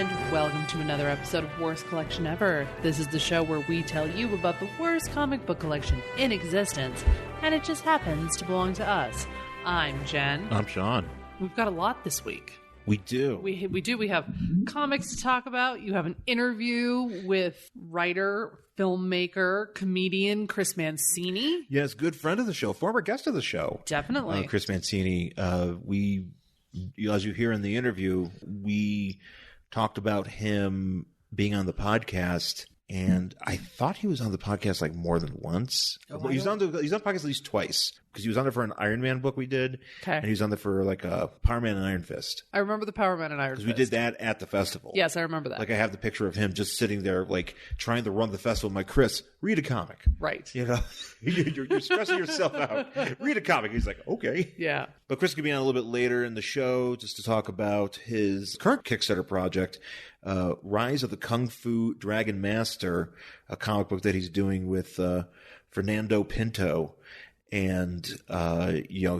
and welcome to another episode of Worst Collection Ever. This is the show where we tell you about the worst comic book collection in existence, and it just happens to belong to us. I'm Jen. I'm Sean. We've got a lot this week. We do. We do. We have comics to talk about. You have an interview with writer, filmmaker, comedian Chris Mancini. Yes, good friend of the show, former guest of the show. Definitely. Chris Mancini. We, as you hear in the interview, we talked about him being on the podcast, and I thought he was on the podcast like more than once. He's on the podcast at least twice, because he was on there for an Iron Man book we did, okay, and he was on there for like a Power Man and Iron Fist. I remember the Power Man and Iron Fist. Because we did that at the festival. Yes, I remember that. Like I have the picture of him just sitting there, like trying to run the festival. I'm like, Chris, read a comic. Right. You know, you're stressing yourself out. Read a comic. He's like, okay. Yeah. But Chris could be on a little bit later in the show just to talk about his current Kickstarter project, Rise of the Kung Fu Dragon Master, a comic book that he's doing with Fernando Pinto. And,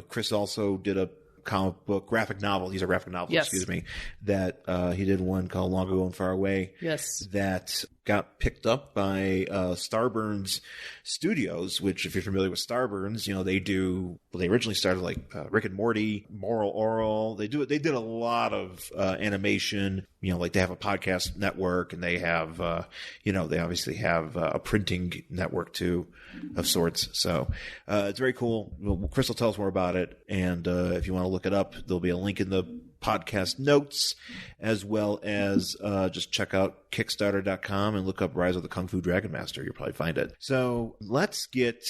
Chris also did a comic book graphic novel. He's a graphic novelist, yes, excuse me, that he did one called Long Ago and Far Away. Yes. That got picked up by Starburns Studios, which, if you're familiar with Starburns, they originally started like Rick and Morty, Moral Oral. They did a lot of animation, like they have a podcast network, and they have, they obviously have a printing network too, of sorts. So it's very cool. Chris will tell us more about it. And if you want to look it up, there'll be a link in the podcast notes, as well as just check out Kickstarter.com and look up Rise of the Kung Fu Dragon Master. You'll probably find it. So let's get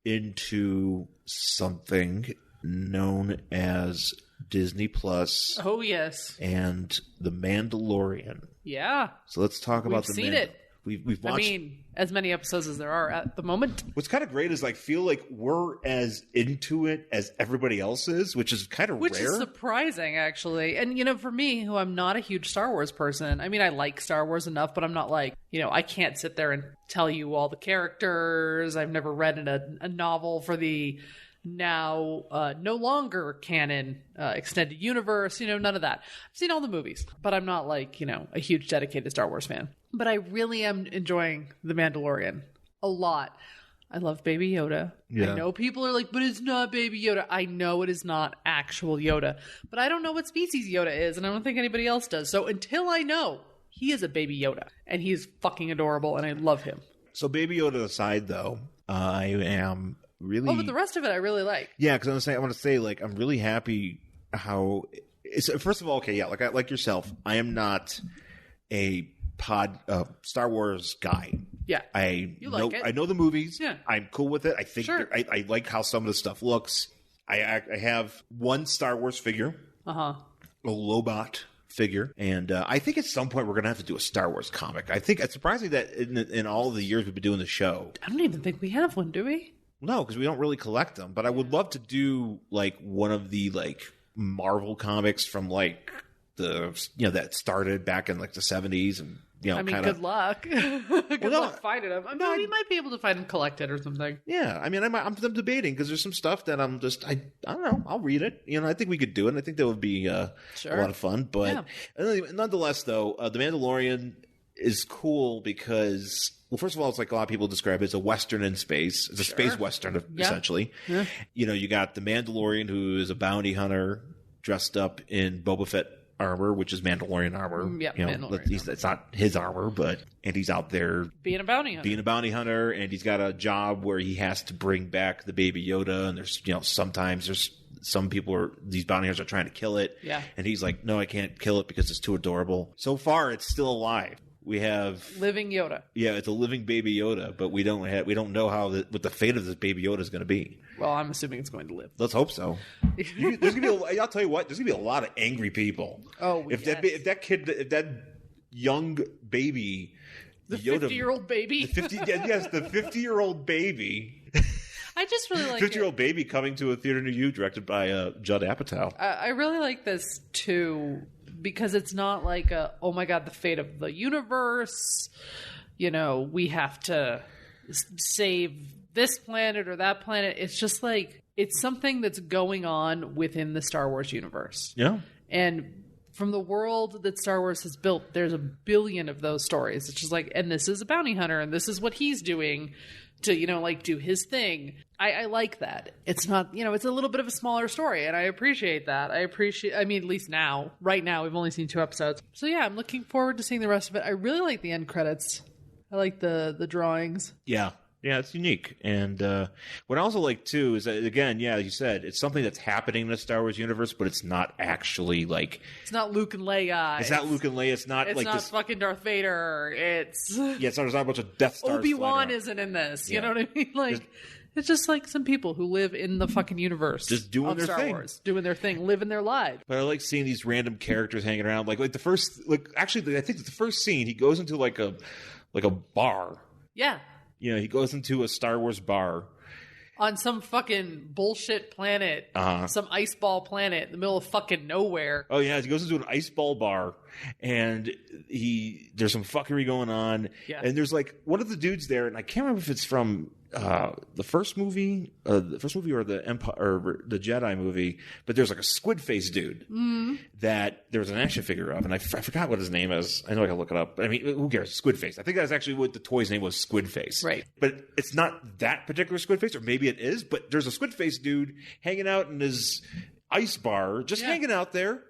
into something known as Disney Plus. Oh, yes. And The Mandalorian. Yeah. So let's talk about the seen it. We've watched. I mean, as many episodes as there are at the moment. What's kind of great is I feel like we're as into it as everybody else is, which is kind of rare. Which is surprising, actually. And, for me, who I'm not a huge Star Wars person, I mean, I like Star Wars enough, but I'm not like, I can't sit there and tell you all the characters. I've never read a novel for the now no longer canon extended universe, none of that. I've seen all the movies, but I'm not like, a huge dedicated Star Wars fan. But I really am enjoying The Mandalorian a lot. I love Baby Yoda. Yeah. I know people are like, but it's not Baby Yoda. I know it is not actual Yoda, but I don't know what species Yoda is, and I don't think anybody else does. So until I know, he is a Baby Yoda, and he's fucking adorable, and I love him. So Baby Yoda aside, though, I am really... Oh, but the rest of it I really like. Yeah, because I want to say, like, I'm really happy how... First of all, okay, yeah, like yourself, I am not a Star Wars guy. Yeah. I know the movies. Yeah. I'm cool with it. I think sure. I like how some of the stuff looks. I have one Star Wars figure. Uh-huh. A Lobot figure. And I think at some point we're going to have to do a Star Wars comic. I think it's surprising that in all the years we've been doing the show. I don't even think we have one, do we? No, because we don't really collect them. But I would love to do like one of the like Marvel comics from like that started back in like the 70s, and I mean, good luck. Good luck finding them. I mean, we might be able to find them collected or something. Yeah, I mean, I'm debating because there's some stuff that I'm just I don't know. I'll read it. I think we could do it. And I think that would be a lot of fun. But nonetheless, though, The Mandalorian is cool because, well, first of all, it's like a lot of people describe it as a Western in space. It's a space Western, essentially. Yeah. You got the Mandalorian, who is a bounty hunter dressed up in Boba Fett armor, which is Mandalorian armor. Yeah, it's not his armor, and he's out there being a bounty hunter, and he's got a job where he has to bring back the Baby Yoda, and there's sometimes there's some people these bounty hunters are trying to kill it, and he's like, no, I can't kill it because it's too adorable. So far, it's still alive. We have living Yoda. Yeah, it's a living Baby Yoda, but we don't know what the fate of this Baby Yoda is going to be. Well, I'm assuming it's going to live. Let's hope so. There's going to be. I'll tell you what. There's going to be a lot of angry people. Oh, if that young baby, the Yoda, 50-year-old baby, the 50-year-old baby. I just really like 50-year-old baby coming to a theater near you, directed by Judd Apatow. I really like this too. Because it's not like oh my God, the fate of the universe. We have to save this planet or that planet. It's just like, it's something that's going on within the Star Wars universe. Yeah. And from the world that Star Wars has built, there's a billion of those stories. It's just like, and this is a bounty hunter, and this is what he's doing to, like, do his thing. I like that. It's not, it's a little bit of a smaller story, and I appreciate that. I mean, at least now. Right now, we've only seen 2 episodes. So yeah, I'm looking forward to seeing the rest of it. I really like the end credits. I like the drawings. Yeah. Yeah, it's unique. And what I also like, too, is that, again, yeah, like you said, it's something that's happening in the Star Wars universe, but it's not actually, like... It's not Luke and Leia. It's not Luke and Leia. It's not like not this... fucking Darth Vader. It's... Yeah, it's not a bunch of Death Stars. Obi-Wan isn't in this. You know what I mean? Like... It's just like some people who live in the fucking universe. Just doing their Star thing. Wars, doing their thing, living their lives. But I like seeing these random characters hanging around. Like the first... Actually, I think the first scene, he goes into, like a bar. Yeah. He goes into a Star Wars bar. On some fucking bullshit planet. Some ice ball planet in the middle of fucking nowhere. Oh, yeah. He goes into an ice ball bar, and there's some fuckery going on. Yeah. And there's, like, one of the dudes there, and I can't remember if it's from the first movie or the Empire or the Jedi movie, but there's, like, a squid face dude that there was an action figure of, and I forgot what his name is. I know I can look it up. But, I mean, who cares? Squid face. I think that's actually what the toy's name was, Squid Face. Right. But it's not that particular Squid Face, or maybe it is, but there's a squid face dude hanging out in his ice bar, just hanging out there.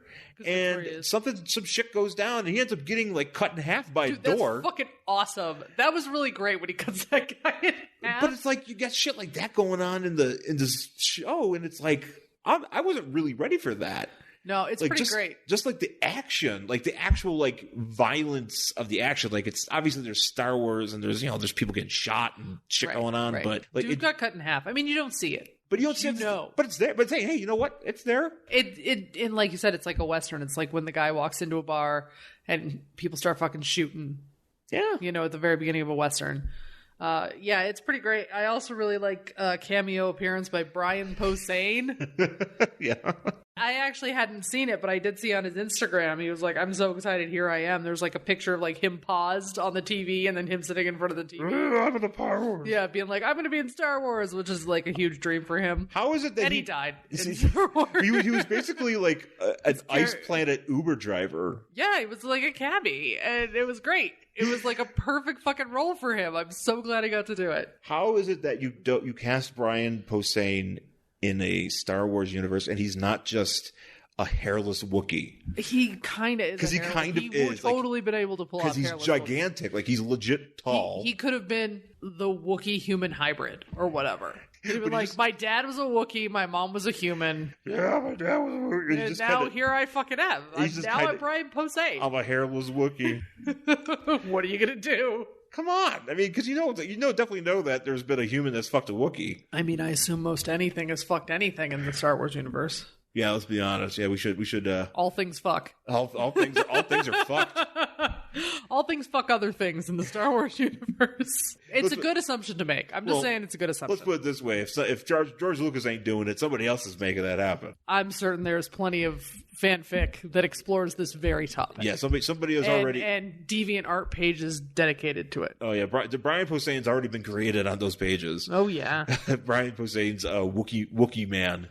And some shit goes down, and he ends up getting, like, cut in half by a door. That's fucking awesome. That was really great when he cuts that guy in half. But it's like, you got shit like that going on in this show, and it's like, I wasn't really ready for that. No, it's like, pretty great. Just like the action, like the actual, like, violence of the action. Like, it's obviously there's Star Wars, and there's people getting shot and shit going on, but like, dude got cut in half. I mean, you don't see it. But you don't see it. But it's there. But hey, you know what? It's there. And like you said, it's like a Western. It's like when the guy walks into a bar and people start fucking shooting. Yeah. At the very beginning of a Western. Yeah, it's pretty great. I also really like a cameo appearance by Brian Posehn. Yeah. I actually hadn't seen it, but I did see on his Instagram. He was like, I'm so excited. Here I am. There's like a picture of like him paused on the TV and then him sitting in front of the TV. I'm in the Star Wars. Yeah, being like, I'm going to be in Star Wars, which is like a huge dream for him. How is it that he died in Star Wars? He was basically like an ice planet Uber driver. Yeah, he was like a cabbie, and it was great. It was like a perfect fucking role for him. I'm so glad he got to do it. How is it that you cast Brian Posehn in a Star Wars universe, and he's not just a hairless Wookiee? He kind of is. Because he kind of is. He would totally been able to pull off hairless. Because he's gigantic. Wookiee. Like, he's legit tall. He could have been the Wookiee-human hybrid or whatever. He'd have been like, my dad was a Wookiee, my mom was a human. Yeah, my dad was a Wookiee. And now here I fucking am. I'm Brian Posehn. I'm a hairless Wookiee. What are you going to do? Come on. I mean, because definitely know that there's been a human that's fucked a Wookiee. I mean, I assume most anything has fucked anything in the Star Wars universe. Yeah, let's be honest. Yeah, we should. All things fuck. All things are fucked. All things fuck other things in the Star Wars universe. It's a good assumption to make. I'm just saying it's a good assumption. Let's put it this way: if George Lucas ain't doing it, somebody else is making that happen. I'm certain there's plenty of fanfic that explores this very topic. Yeah, somebody has already and deviant art pages dedicated to it. Oh yeah, Brian Posehn's already been created on those pages. Oh yeah, Brian Posehn's Wookiee man.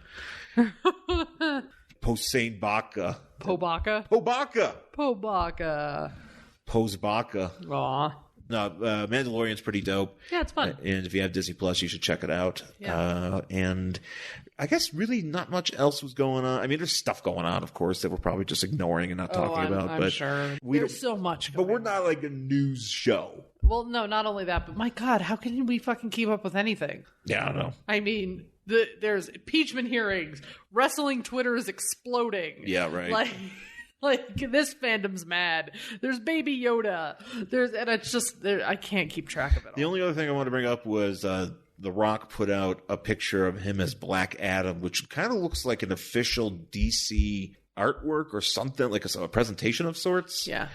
Posehn Baka. Pobaka. Posbaka. Aw. No, Mandalorian's pretty dope. Yeah, it's fun. And if you have Disney Plus, you should check it out. Yeah. And I guess really not much else was going on. I mean, there's stuff going on, of course, that we're probably just ignoring and not talking about. I'm sure. There's so much going on. But we're not like a news show. Well, no, not only that, but my God, how can we fucking keep up with anything? Yeah, I don't know. I mean, there's impeachment hearings, wrestling Twitter is exploding. Yeah, right. Like this fandom's mad. There's Baby Yoda. And it's just I can't keep track of it all. The only other thing I want to bring up was The Rock put out a picture of him as Black Adam, which kind of looks like an official DC artwork or something, like a presentation of sorts. Yeah.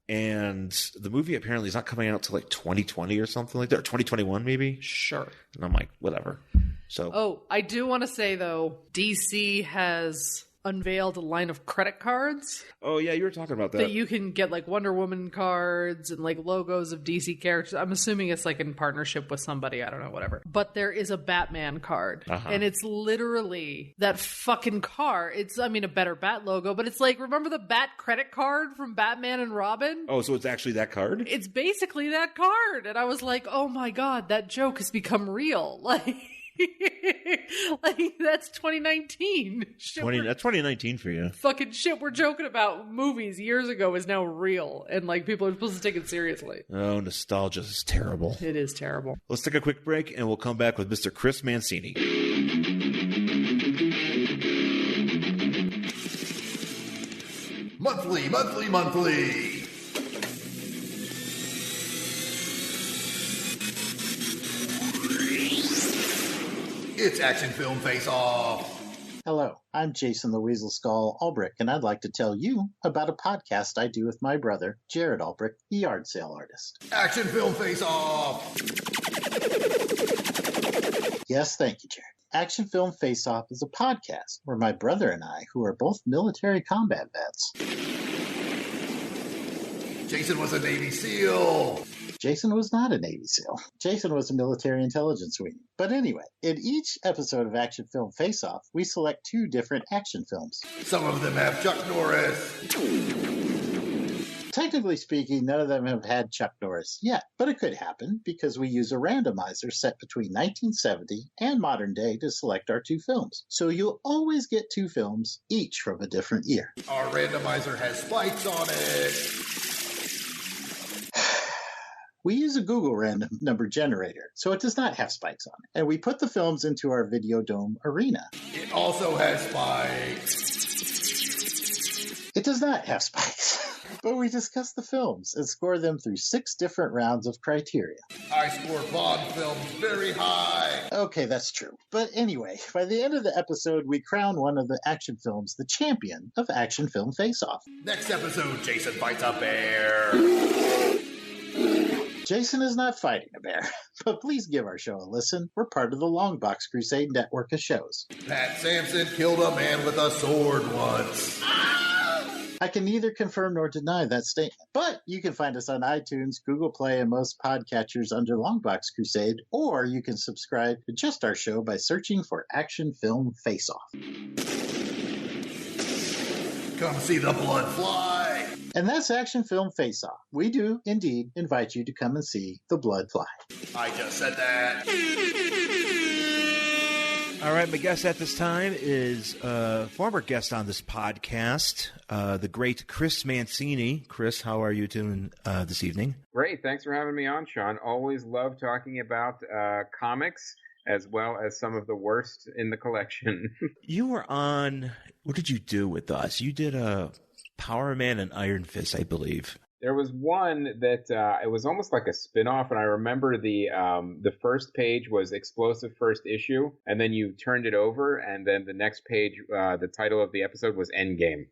And the movie apparently is not coming out till like 2020 or something like that, or 2021 maybe. Sure. And I'm like, whatever. So. Oh, I do want to say though, DC has unveiled a line of credit cards Oh, yeah, you were talking about that that. you can get like Wonder Woman cards and like logos of DC characters. I'm assuming it's like in partnership with somebody. I don't know, whatever. But there is a Batman card. And it's literally that fucking card. It's, I mean, a better Bat logo, but it's like, remember the Bat credit card from Batman and Robin? Oh, so it's actually that card? It's basically that card. And I was like, oh my God, that joke has become real. Like that's 2019. That's 2019 for you. Fucking shit we're joking about movies years ago is now real, and like people are supposed to take it seriously. Oh, nostalgia is terrible. It is terrible. Let's take a quick break, and we'll come back with Mr. Chris Mancini. Monthly. It's Action Film Face Off. Hello, I'm Jason the Weasel Skull Ulbrich, and I'd like to tell you about a podcast I do with my brother, Jared Ulbrich, the yard sale artist. Action Film Face Off. Yes, thank you, Jared. Action Film Face Off is a podcast where my brother and I, who are both military combat vets. Jason was a Navy SEAL. Jason was not a Navy SEAL. Jason was a military intelligence wing. But anyway, in each episode of Action Film Face Off, we select 2 different action films. Some of them have Chuck Norris. Technically speaking, none of them have had Chuck Norris yet, but it could happen because we use a randomizer set between 1970 and modern day to select our 2 films. So you'll always get 2 films, each from a different year. Our randomizer has spikes on it. We use a Google random number generator, so it does not have spikes on it. And we put the films into our Video Dome arena. It also has spikes. It does not have spikes. But we discuss the films and score them through 6 different rounds of criteria. I score Bond films very high. Okay, that's true. But anyway, by the end of the episode, we crown one of the action films the champion of Action Film Face-Off. Next episode, Jason fights a bear. Jason is not fighting a bear, but please give our show a listen. We're part of the Longbox Crusade network of shows. Pat Sampson killed a man with a sword once. I can neither confirm nor deny that statement, but you can find us on iTunes, Google Play, and most podcatchers under Longbox Crusade, or you can subscribe to just our show by searching for Action Film Face-Off. Come see the blood fly. And that's Action Film Face-Off. We do, indeed, invite you to come and see the blood fly. I just said that. All right, my guest at this time is a former guest on this podcast, the great Chris Mancini. Chris, how are you doing this evening? Great. Thanks for having me on, Sean. Always love talking about comics as well as some of the worst in the collection. You were on, what did you do with us? You did a Power Man and Iron Fist, I believe. There was one that it was almost like a spin-off, and I remember the first page was Explosive First Issue, and then you turned it over, and then the next page, the title of the episode was Endgame.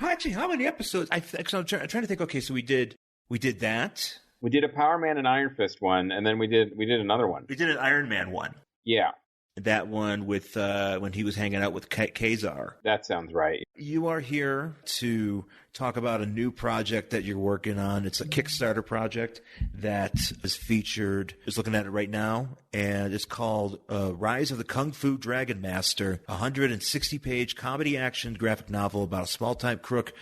Actually, how many episodes? I'm trying to think. Okay, so we did that. We did a Power Man and Iron Fist one, and then we did another one. We did an Iron Man one. Yeah. That one with when he was hanging out with Kazar. That sounds right. You are here to talk about a new project that you're working on. It's a Kickstarter project that is featured, is looking at it right now, and it's called Rise of the Kung Fu Dragon Master, a 160-page comedy action graphic novel about a small-time crook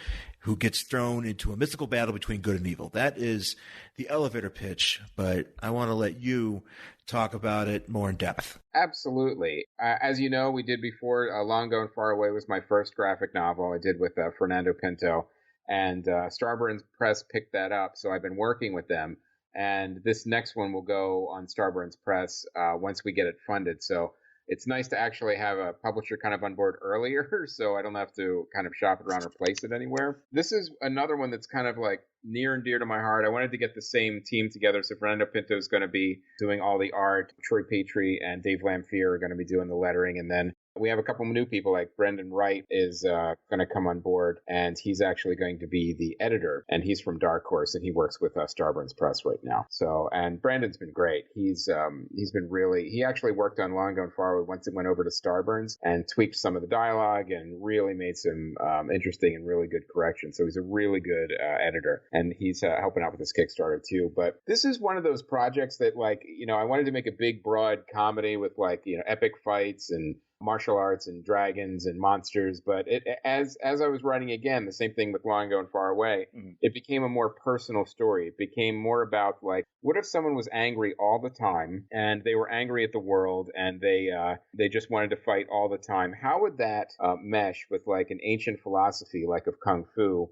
who gets thrown into a mystical battle between good and evil. That is the elevator pitch, but I want to let you talk about it more in depth. Absolutely. As you know, we did before, Long Gone Far Away was my first graphic novel I did with Fernando Pinto, and Starburns Press picked that up, so I've been working with them, and this next one will go on Starburns Press once we get it funded, so it's nice to actually have a publisher kind of on board earlier, so I don't have to kind of shop it around or place it anywhere. This is another one that's kind of like near and dear to my heart. I wanted to get the same team together, so Fernando Pinto is going to be doing all the art. Troy Petrie and Dave Lamphere are going to be doing the lettering, and then We have a couple of new people, like Brendan Wright is going to come on board, and he's actually going to be the editor, and he's from Dark Horse, and he works with Starburns Press right now. So, and Brandon's been great. He's been really, he actually worked on Long Gone Forward once it went over to Starburns and tweaked some of the dialogue and really made some interesting and really good corrections. So he's a really good editor, and he's helping out with this Kickstarter too. But this is one of those projects that, like, I wanted to make a big, broad comedy with, like, epic fights and martial arts and dragons and monsters, but as I was writing, again, the same thing with Long Ago and Far Away, it became a more personal story. It became more about, like, what if someone was angry all the time and they were angry at the world and they just wanted to fight all the time? How would that mesh with, like, an ancient philosophy like of Kung Fu,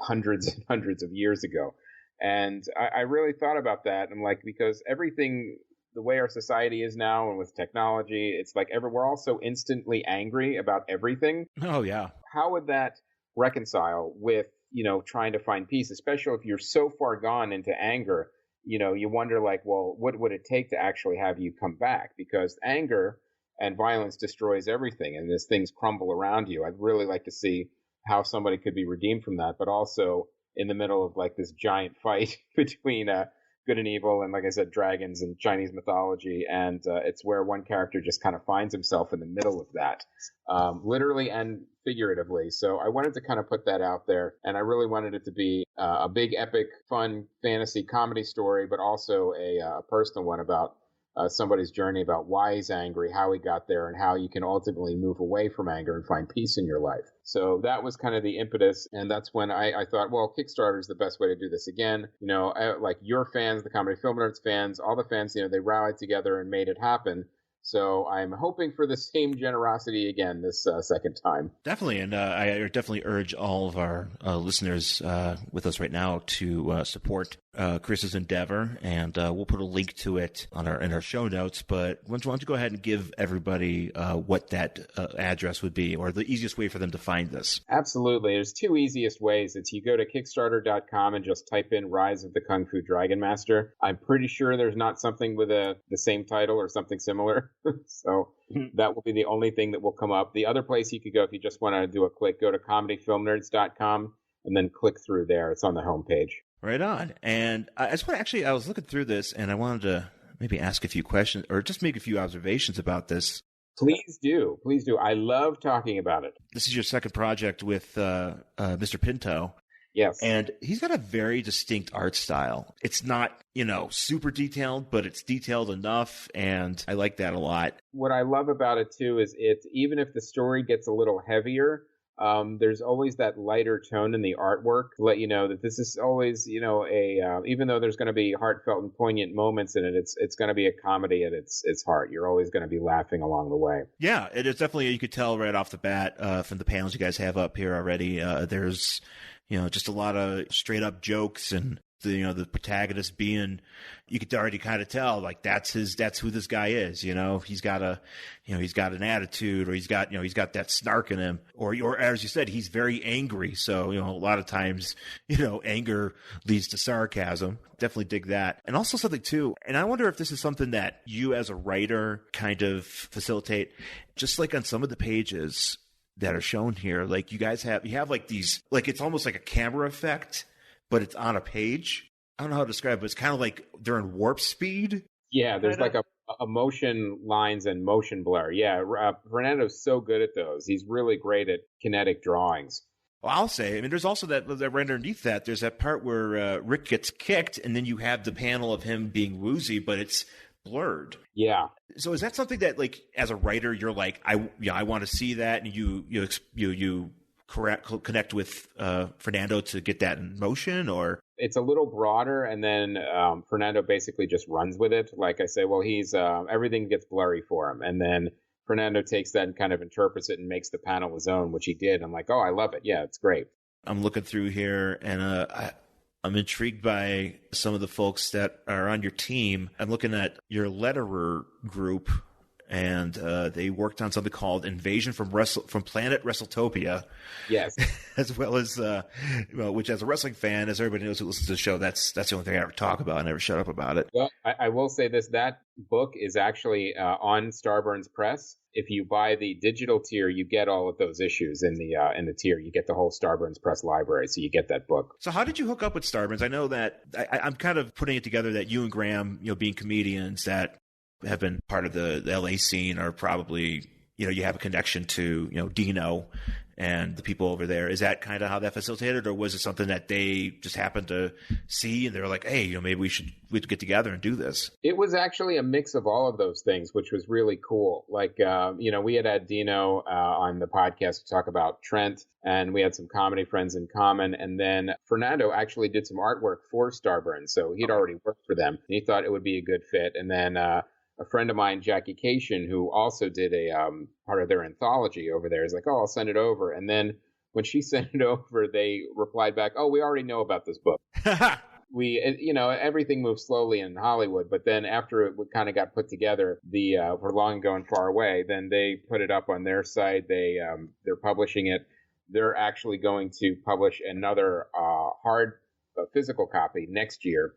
hundreds and hundreds of years ago? And I really thought about that, and, like, because everything, the way our society is now and with technology, it's like we're all so instantly angry about everything. Oh, yeah. How would that reconcile with, trying to find peace, especially if you're so far gone into anger? You wonder, like, well, what would it take to actually have you come back? Because anger and violence destroys everything, and as things crumble around you, I'd really like to see how somebody could be redeemed from that, but also in the middle of, like, this giant fight between good and evil, and, like I said, dragons and Chinese mythology, and it's where one character just kind of finds himself in the middle of that, literally and figuratively. So I wanted to kind of put that out there, and I really wanted it to be a big, epic, fun fantasy comedy story, but also a personal one about somebody's journey about why he's angry, how he got there, and how you can ultimately move away from anger and find peace in your life. So that was kind of the impetus, and that's when I thought, well, Kickstarter is the best way to do this again. Like your fans, the Comedy Film Nerds fans, all the fans, they rallied together and made it happen. So I'm hoping for the same generosity again this second time. Definitely, and I definitely urge all of our listeners with us right now to support Chris's endeavor, and we'll put a link to it in our show notes. But why don't you go ahead and give everybody what that address would be, or the easiest way for them to find this? Absolutely. There's two easiest ways. It's you go to Kickstarter.com and just type in Rise of the Kung Fu Dragon Master. I'm pretty sure there's not something with the same title or something similar. So that will be the only thing that will come up. The other place you could go if you just want to do a click, go to comedyfilmnerds.com and then click through there. It's on the homepage. Right on. And I was looking through this, and I wanted to maybe ask a few questions or just make a few observations about this. Please do. Please do. I love talking about it. This is your second project with Mr. Pinto. Yes. And he's got a very distinct art style. It's not, super detailed, but it's detailed enough, and I like that a lot. What I love about it, too, is it's even if the story gets a little heavier, there's always that lighter tone in the artwork to let you know that this is always, even though there's going to be heartfelt and poignant moments in it, it's going to be a comedy at its heart. You're always going to be laughing along the way. Yeah, it is definitely, you could tell right off the bat from the panels you guys have up here already. There's just a lot of straight up jokes, and the protagonist being, you could already kind of tell, like, that's who this guy is. He's got an attitude, or he's got that snark in him, or as you said, he's very angry. So, a lot of times, anger leads to sarcasm. Definitely dig that. And also something too, and I wonder if this is something that you as a writer kind of facilitate, just like on some of the pages that are shown here, like you have like these, like, it's almost like a camera effect, but it's on a page. I don't know how to describe it, but it's kind of like they're in warp speed. Yeah, there's like a motion lines and motion blur. Yeah, Fernando's so good at those. He's really great at kinetic drawings. Well, I'll say, there's also that right underneath that, there's that part where Rick gets kicked, and then you have the panel of him being woozy, but it's blurred. Yeah. So is that something that, like, as a writer, you're like, I want to see that, and you connect with Fernando to get that in motion? Or it's a little broader, and then Fernando basically just runs with it. Like I say, well, he's everything gets blurry for him, and then Fernando takes that and kind of interprets it and makes the panel his own, which he did. I'm like, oh, I love it. Yeah, it's great. I'm looking through here, and I'm intrigued by some of the folks that are on your team. I'm looking at your letterer group, and they worked on something called Invasion from Planet WrestleTopia. Yes. As well as, which, as a wrestling fan, as everybody knows who listens to the show, that's the only thing I ever talk about. I never shut up about it. Well, I will say this, that book is actually on Starburns Press. if you buy the digital tier, you get all of those issues in the tier. You get the whole Starburns Press library, so you get that book. So how did you hook up with Starburns? I know that I'm kind of putting it together that you and Graham, being comedians that have been part of the LA scene, are probably, you have a connection to, Dino and the people over there. Is that kind of how that facilitated, or was it something that they just happened to see and they were like, hey, maybe we should get together and do this? It was actually a mix of all of those things, which was really cool. Like, we had Dino on the podcast to talk about Trent, and we had some comedy friends in common. And then Fernando actually did some artwork for Starburns, so he'd already worked for them. And he thought it would be a good fit. And then a friend of mine, Jackie Cation, who also did a part of their anthology over there, is like, oh, I'll send it over. And then when she sent it over, they replied back, oh, we already know about this book. Everything moves slowly in Hollywood. But then after it kind of got put together, for Long Ago and Far Away, then they put it up on their site. They're publishing it. They're actually going to publish another hard physical copy next year.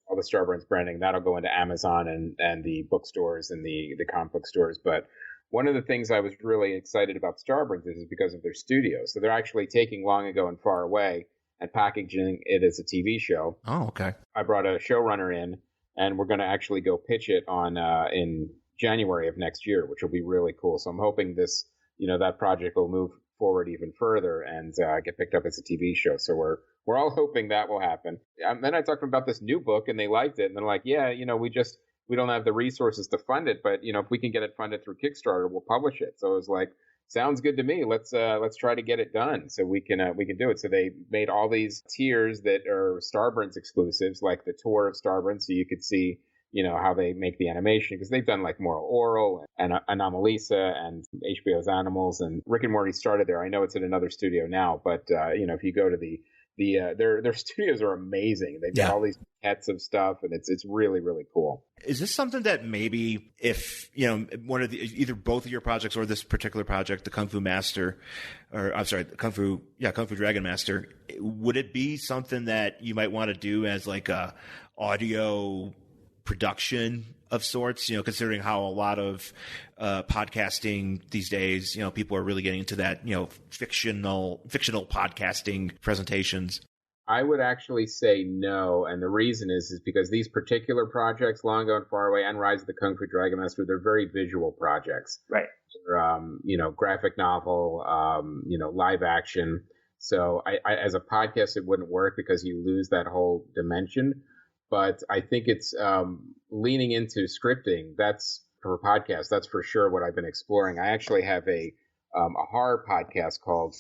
All the Starburns branding, that'll go into Amazon and the bookstores and the comic book stores. But one of the things I was really excited about Starburns is because of their studio. So they're actually taking Long Ago and Far Away and packaging it as a TV show. Oh, okay. I brought a showrunner in, and we're going to actually go pitch it on in January of next year, which will be really cool. So I'm hoping that project will move forward even further and get picked up as a TV show. So we're all hoping that will happen. Then I talked to them about this new book, and they liked it. And they're like, yeah, we don't have the resources to fund it, but if we can get it funded through Kickstarter, we'll publish it. So it was like, sounds good to me. Let's try to get it done so we can do it. So they made all these tiers that are Starburns exclusives, like the tour of Starburns, so you could see how they make the animation, because they've done like Moral Oral and Anomalisa and HBO's Animals, and Rick and Morty started there. I know it's at another studio now, but if you go to their studios are amazing. They've got all these pets of stuff, and it's really, really cool. Is this something that maybe if, one of either both of your projects or this particular project, the Kung Fu Dragon Master, would it be something that you might want to do as like a audio production of sorts, considering how a lot of podcasting these days, people are really getting into that, fictional podcasting presentations? I would actually say no, and the reason is because these particular projects, Long Ago and Far Away and Rise of the Kung Fu Dragon Master, they're very visual projects. Right. They're, graphic novel, live action. So I as a podcast, it wouldn't work because you lose that whole dimension. But I think it's leaning into scripting. That's for a podcast. That's for sure what I've been exploring. I actually have a horror podcast called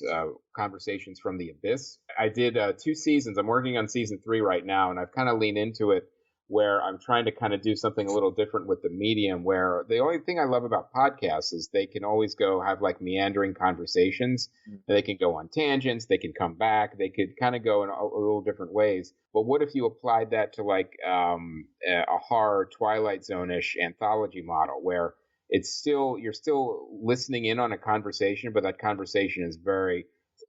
Conversations from the Abyss. I did 2 seasons. I'm working on season 3 right now, and I've kind of leaned into it where I'm trying to kind of do something a little different with the medium, where the only thing I love about podcasts is they can always go have like meandering conversations. They can go on tangents. They can come back. They could kind of go in a little different ways. But what if you applied that to like a horror Twilight Zone-ish anthology model where you're still listening in on a conversation, but that conversation is very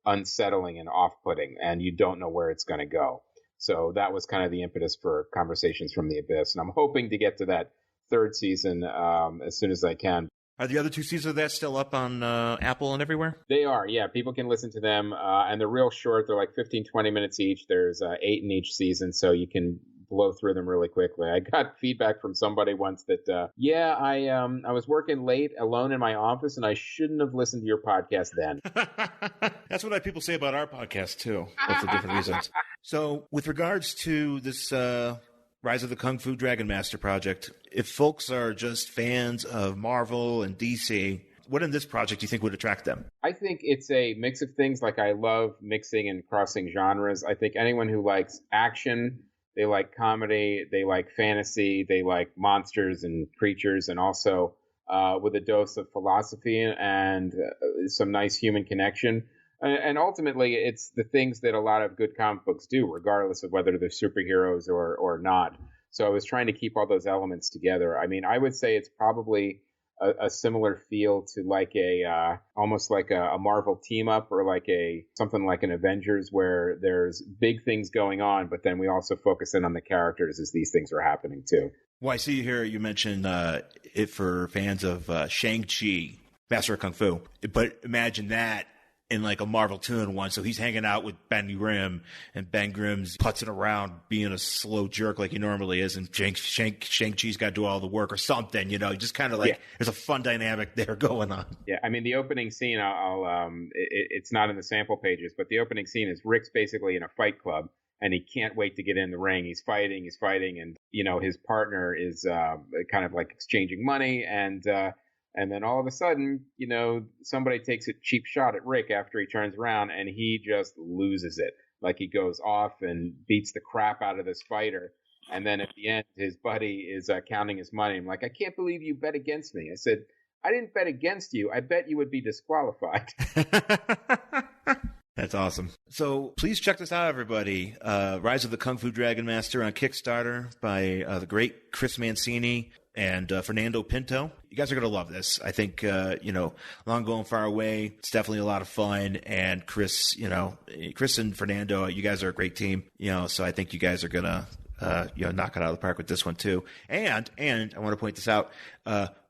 unsettling and off-putting, and you don't know where it's going to go. So that was kind of the impetus for Conversations from the Abyss. And I'm hoping to get to that 3rd season as soon as I can. Are the other 2 seasons of that still up on Apple and everywhere? They are, yeah. People can listen to them. And they're real short. They're like 15, 20 minutes each. There's 8 in each season, so you can blow through them really quickly. I got feedback from somebody once that, I was working late alone in my office, and I shouldn't have listened to your podcast then. That's what people say about our podcast, too, but for different reasons. So with regards to this Rise of the Kung Fu Dragon Master project, if folks are just fans of Marvel and DC, what in this project do you think would attract them? I think it's a mix of things. Like, I love mixing and crossing genres. I think anyone who likes action, they like comedy, they like fantasy, they like monsters and creatures, and also with a dose of philosophy and some nice human connection. And ultimately, it's the things that a lot of good comic books do, regardless of whether they're superheroes or not. So I was trying to keep all those elements together. I mean, I would say it's probably a similar feel to like almost like a Marvel team up, or like something like an Avengers, where there's big things going on, but then we also focus in on the characters as these things are happening too. Well, I see here you mentioned it for fans of Shang-Chi. Master of Kung Fu. But imagine that in like a Marvel 2-in-1. So he's hanging out with Ben Grimm, and Ben Grimm's putzing around being a slow jerk like he normally is, and Shang-Chi's got to do all the work or something, just kind of like there's a fun dynamic there going on. Yeah, I mean, the opening scene, it's not in the sample pages, but the opening scene is Rick's basically in a fight club, and he can't wait to get in the ring. He's fighting, and, his partner is kind of like exchanging money, and then all of a sudden, somebody takes a cheap shot at Rick after he turns around, and he just loses it. Like, he goes off and beats the crap out of this fighter. And then at the end, his buddy is counting his money. I'm like, I can't believe you bet against me. I said, I didn't bet against you. I bet you would be disqualified. That's awesome. So please check this out, everybody. Rise of the Kung Fu Dragon Master on Kickstarter by the great Chris Mancini and Fernando Pinto. You guys are going to love this. I think, Long Going Far Away, it's definitely a lot of fun. And Chris and Fernando, you guys are a great team. So I think you guys are going to, knock it out of the park with this one too. And I want to point this out.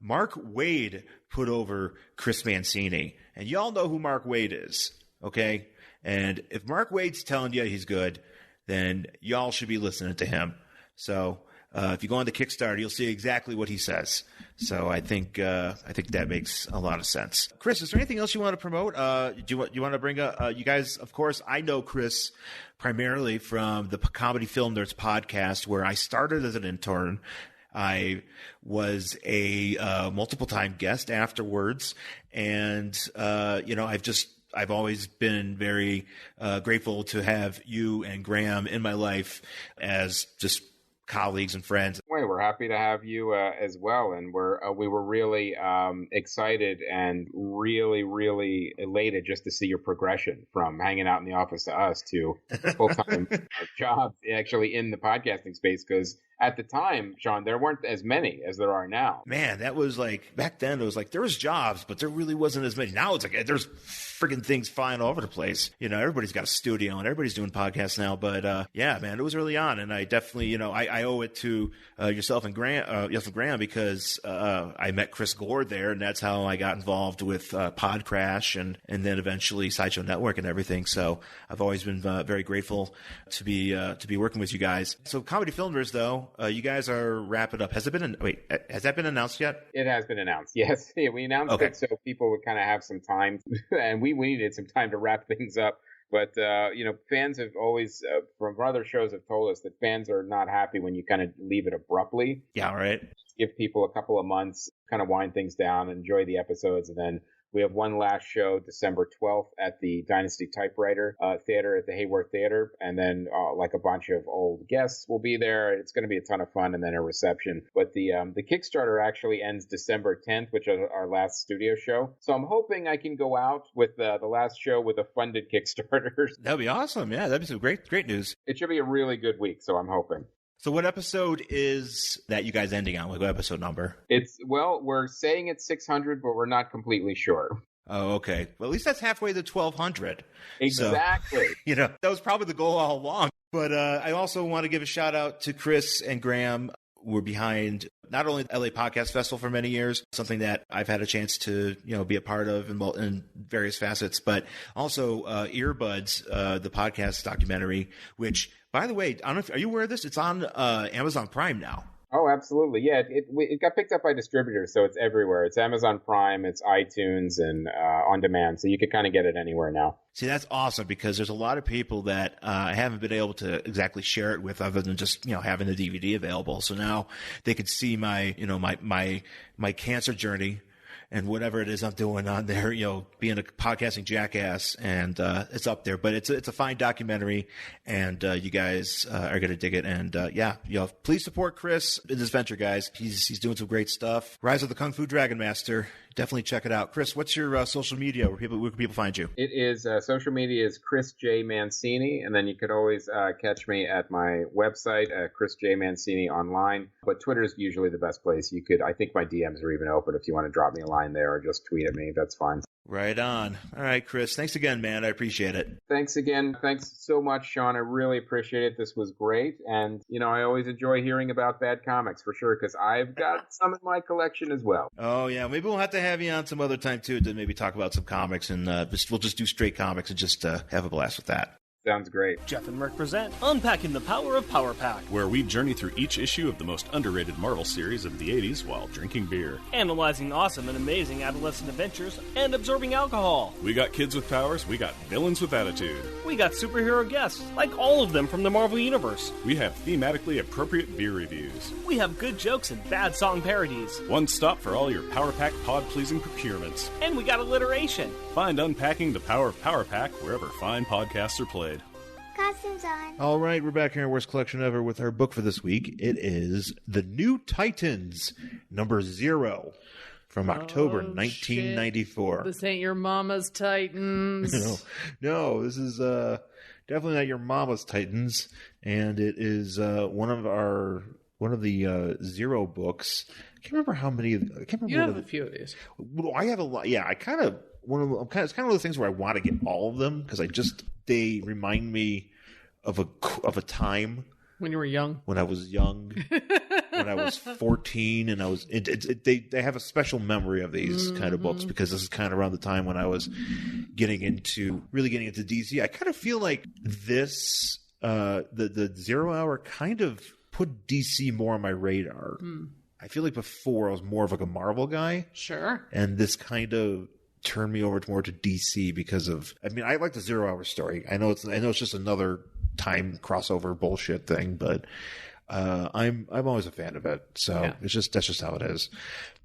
Mark Wade put over Chris Mancini. And y'all know who Mark Wade is, okay? And if Mark Wade's telling you he's good, then y'all should be listening to him. So if you go on the Kickstarter, you'll see exactly what he says. So I think that makes a lot of sense. Chris, is there anything else you want to promote? You want to bring you guys? Of course, I know Chris primarily from the Comedy Film Nerds podcast, where I started as an intern. I was a multiple time guest afterwards, and I've always been very grateful to have you and Graham in my life as just colleagues and friends. We're happy to have you as well, and we were really excited and really, really elated just to see your progression from hanging out in the office to us to full-time jobs actually in the podcasting space, because at the time, Sean, there weren't as many as there are now. Man, that was like, back then, it was like there was jobs, but there really wasn't as many. Now it's like there's friggin' things flying all over the place. Everybody's got a studio and everybody's doing podcasts now. But yeah, man, it was early on, and I definitely, I owe it to yourself and Graham, because I met Chris Gord there, and that's how I got involved with Podcrash and then eventually Sideshow Network and everything. So I've always been very grateful to be working with you guys. So Comedy Filmers, though. You guys are wrapping up. Has that been announced yet? It has been announced. Yes. Yeah, we announced it so people would kind of have some time, and we needed some time to wrap things up. But, fans have always, from other shows, have told us that fans are not happy when you kind of leave it abruptly. Yeah, right. Give people a couple of months, kind of wind things down, enjoy the episodes, and then we have one last show, December 12th, at the Dynasty Typewriter Theater at the Hayworth Theater. And then like a bunch of old guests will be there. It's going to be a ton of fun, and then a reception. But the Kickstarter actually ends December 10th, which is our last studio show. So I'm hoping I can go out with the last show with a funded Kickstarter. That'd be awesome. Yeah, that'd be some great news. It should be a really good week, so I'm hoping. So what episode is that you guys ending on? Like, what episode number? We're saying it's 600, but we're not completely sure. Oh, okay. Well, at least that's halfway to 1,200. Exactly. So, that was probably the goal all along. But I also want to give a shout out to Chris and Graham. We're behind not only the LA Podcast Festival for many years, something that I've had a chance to, be a part of in various facets, but also Earbuds, the podcast documentary, which, by the way, I don't know are you aware of this? It's on Amazon Prime now. Oh, absolutely. Yeah, it got picked up by distributors, so it's everywhere. It's Amazon Prime, it's iTunes, and on demand, so you can kind of get it anywhere now. See, that's awesome, because there's a lot of people that I haven't been able to exactly share it with, other than just having the DVD available. So now they could see my cancer journey and whatever it is I'm doing on there, being a podcasting jackass, and it's up there. But it's a fine documentary, and you guys are going to dig it. And please support Chris in this venture, guys. He's doing some great stuff. Rise of the Kung Fu Dragon Master. Definitely check it out. Chris, what's your social media? Where can people find you? It is social media is Chris J. Mancini, and then you could always catch me at my website, Chris J. Mancini online. But Twitter is usually the best place. I think my DMs are even open if you want to drop me a line there or just tweet at me. That's fine. Right on. All right, Chris. Thanks again, man. I appreciate it. Thanks again. Thanks so much, Sean. I really appreciate it. This was great. And, I always enjoy hearing about bad comics for sure, because I've got some in my collection as well. Oh, yeah. Maybe we'll have to have you on some other time, too, to maybe talk about some comics. And we'll just do straight comics and just have a blast with that. Sounds great. Jeff and Merc present Unpacking the Power of Power Pack, where we journey through each issue of the most underrated Marvel series of the 80s while drinking beer. analyzing awesome and amazing adolescent adventures, and absorbing alcohol. We got kids with powers, we got villains with attitude. We got superhero guests, like all of them from the Marvel Universe. We have thematically appropriate beer reviews. We have good jokes and bad song parodies. One stop for all your Power Pack pod-pleasing procurements. And we got alliteration. Find Unpacking the Power of Power Pack wherever fine podcasts are played. Costumes on. All right, we're back here in Worst Collection Ever with our book for this week. It is The New Titans, number 0, from October 1994. Shit. This ain't your mama's Titans. No, this is definitely not your mama's Titans, and it is one of the 0 books. I can't remember how many. I can't remember. You have a few of these. Well, I have a lot. Yeah, it's kind of one of those things where I want to get all of them because they remind me of a time when you were young. When I was young, when I was 14, and I was. They have a special memory of these kind of books because this is kind of around the time when I was really getting into DC. I kind of feel like this the 0 Hour kind of put DC more on my radar. I feel like before I was more of like a Marvel guy. Sure. And this kind of turned me over more to DC because of. I mean, I like the 0 Hour story. I know it's just another time crossover bullshit thing, but I'm always a fan of it. So yeah. That's just how it is.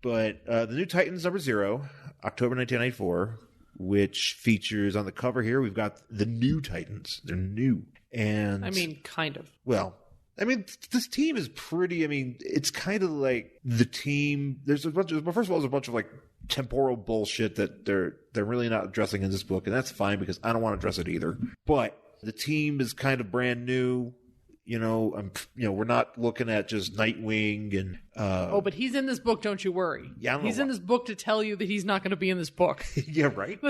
But the New Titans number 0, October 1994, which features on the cover here. We've got the New Titans. They're new, and I mean, kind of. Well. I mean, this team is pretty. I mean, it's kind of like the team. There's a bunch of. Well, first of all, there's a bunch of like temporal bullshit that they're really not addressing in this book, and that's fine because I don't want to address it either. But the team is kind of brand new. We're not looking at just Nightwing and. But he's in this book. Don't you worry. Yeah, he's in this book to tell you that he's not going to be in this book. Yeah, right.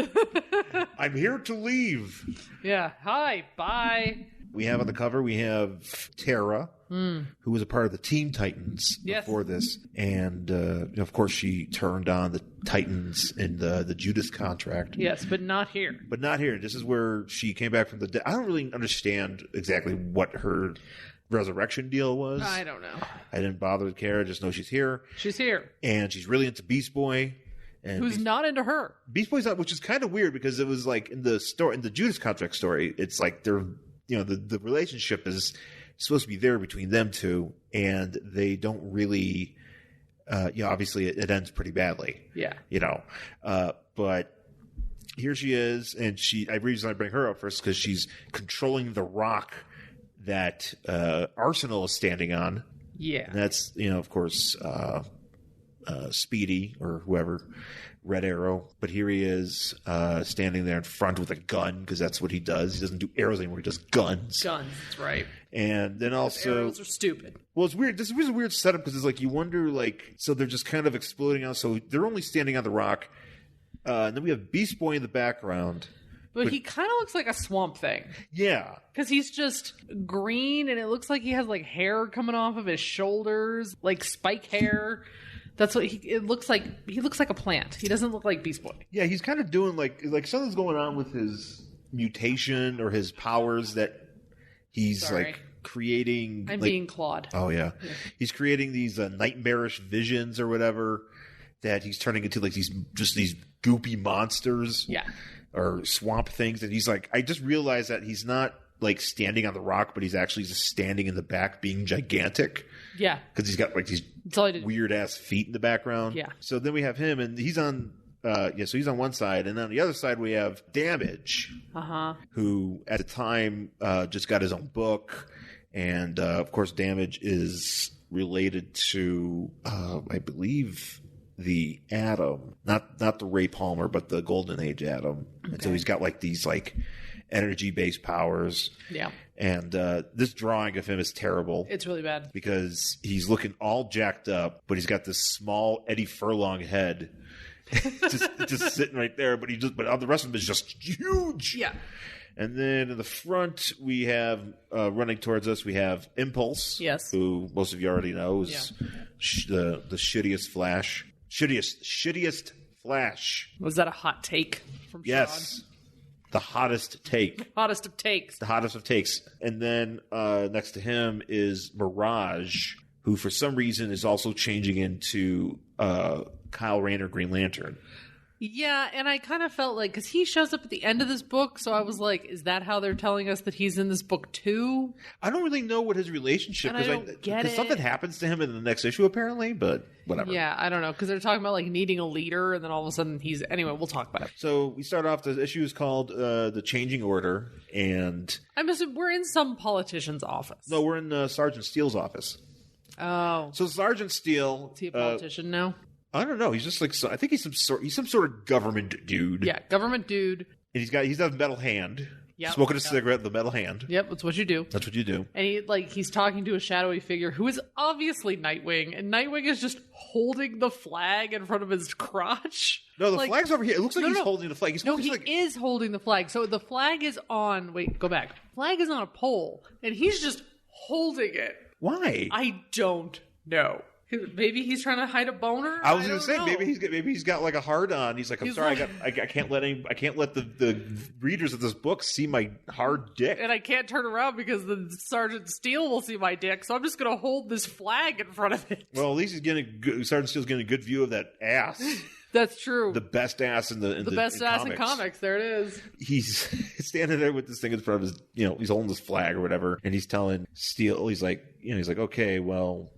I'm here to leave. Yeah. Hi. Bye. We have on the cover, we have Tara, who was a part of the Teen Titans before this. And, of course, she turned on the Titans in the Judas contract. Yes, but not here. This is where she came back from the dead. I don't really understand exactly what her resurrection deal was. I don't know. I didn't bother to care. I just know she's here. She's here. And she's really into Beast Boy. And who's not into her. Beast Boy's not, which is kind of weird because it was like in the Judas contract story, it's like they're... the relationship is supposed to be there between them two, and they don't really, obviously it ends pretty badly. Yeah. But here she is, and the reason I bring her up first because she's controlling the rock that Arsenal is standing on. Yeah. And that's, of course, Speedy or whoever. Red Arrow, but here he is standing there in front with a gun because that's what he does. He doesn't do arrows anymore; he does guns. That's right. And then also, arrows are stupid. Well, it's weird. This is a weird setup because it's like you wonder, so they're just kind of exploding out. So they're only standing on the rock, and then we have Beast Boy in the background. But he kind of looks like a Swamp Thing. Yeah. Because he's just green, and it looks like he has like hair coming off of his shoulders, like spike hair. That's what it looks like. He looks like a plant. He doesn't look like Beast Boy. Yeah, he's kind of doing like something's going on with his mutation or his powers that he's like creating. I'm being clawed. Oh yeah. He's creating these nightmarish visions or whatever that he's turning into like these goopy monsters. Yeah. Or swamp things, and he's like, I just realized that he's not like standing on the rock, but he's actually just standing in the back being gigantic. Yeah. Because he's got like these weird ass feet in the background. Yeah. So then we have him, and he's on so he's on one side, and on the other side we have Damage. Who at the time just got his own book, and of course Damage is related to I believe the Atom. Not the Ray Palmer, but the Golden Age Atom. Okay. And so he's got like these like energy-based powers. Yeah. And this drawing of him is terrible. It's really bad. Because he's looking all jacked up, but he's got this small Eddie Furlong head. just sitting right there, but the rest of him is just huge. Yeah. And then in the front, we have running towards us. We have Impulse, Yes. who most of you already know is the shittiest Flash, shittiest Flash. Was that a hot take from Yes, Sean? the hottest take, Hottest of takes. the hottest of takes. And then next to him is Mirage, who for some reason is also changing into Kyle Rayner Green Lantern. Yeah, and I kind of felt like, because he shows up at the end of this book, so I was like, is that how they're telling us that he's in this book too? I don't really know what his relationship, And I don't get it. something happens to him in the next issue apparently, but whatever. Yeah, I don't know, because they're talking about like needing a leader, and then all of a sudden he's... Anyway, we'll talk about it. So we start off, the issue is called The Changing Order, and... I'm assuming we're in some politician's office. No, we're in Sergeant Steele's office. Oh. So Sergeant Steele... Is he a politician now? I don't know. He's just like... I think he's some sort of government dude. Yeah, government dude. And he's got a metal hand. Yep. Smoking a cigarette with a metal hand. Yep, that's what you do. That's what you do. And he's talking to a shadowy figure who is obviously Nightwing, and Nightwing is just holding the flag in front of his crotch. No, the flag's over here. It looks like he's holding the flag. He is holding the flag. So the flag is on... Wait, go back. Flag is on a pole, and he's just holding it. Why? I don't know. Maybe he's trying to hide a boner. I was going to say maybe he's got like a hard on. He's like, I'm sorry, I can't let the readers of this book see my hard dick, and I can't turn around because the Sergeant Steele will see my dick. So I'm just going to hold this flag in front of it. Well, at least Sergeant Steele's getting a good view of that ass. That's true. The best ass in the best ass in comics. There it is. He's standing there with this thing in front of his, he's holding this flag or whatever, and he's telling Steele, he's like, okay, well.